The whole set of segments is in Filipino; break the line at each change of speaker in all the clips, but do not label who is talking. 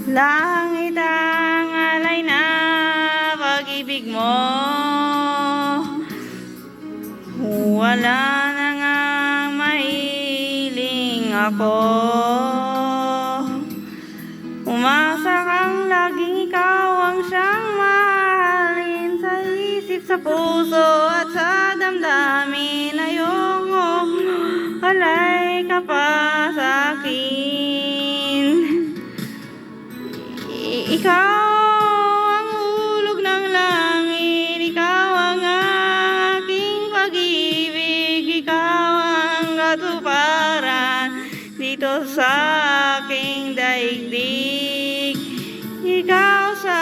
Langit ang alay na pag-ibig mo. Wala na ngang mahiling ako. Umasa kang laging ikaw ang siyang mahalin. Sa isip, sa puso at sa damdamin. Ayoko alay ka pa sa akin. Ikaw ang hulog ng langit, ikaw ang aking pag-ibig, ikaw ang katuparan dito sa aking daigdig. Ikaw sa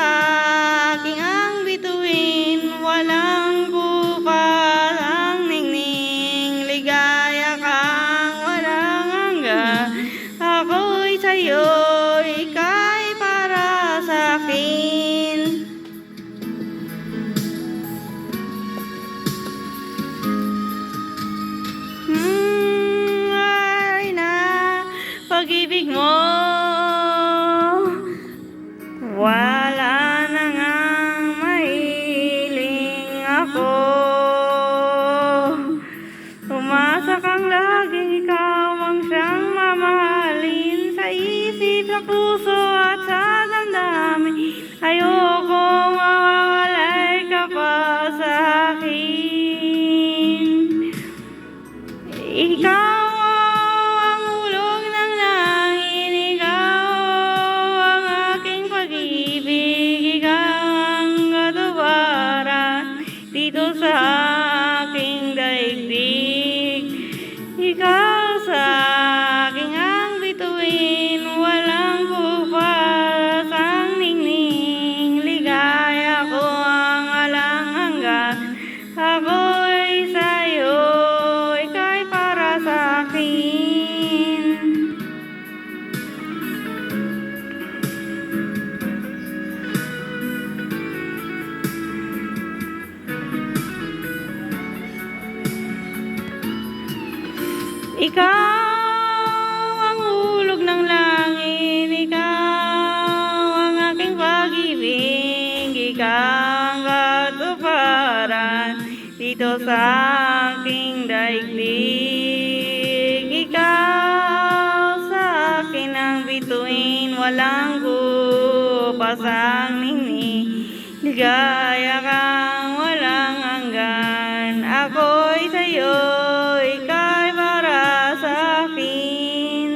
aking ang bituin, walang bukas ang ningning. Ligaya kang walang hanggan, ako'y sa'yo, ika'y para sa akin. Ay na pag-ibig mo. Wala na ngang mahiling ako. Umasa kang laging ikaw ang siyang mamahalin. Sa isip, sa puso at sa damdamin. Ayoko mawawalay ka pa sa akin. Ikaw ang hulog ng langit, ikaw ang aking pag-ibig, ikaw ang katuparan dito sa aking daigdig. Ikaw sa aking ang bituin, walang bukas ang ningning. Ligaya ko ang walang hanggan, ako'y sa'yo, ika'y para sa akin. Ikaw ang hulog ng langit, ikaw ang aking pag-ibig, ikaw ang katuparan dito sa aking daigdig. Ikaw sa akin ang bituin, walang kupas ang ningning. Ligaya kang walang hanggan, ako'y sa'yo, ika'y para sa akin.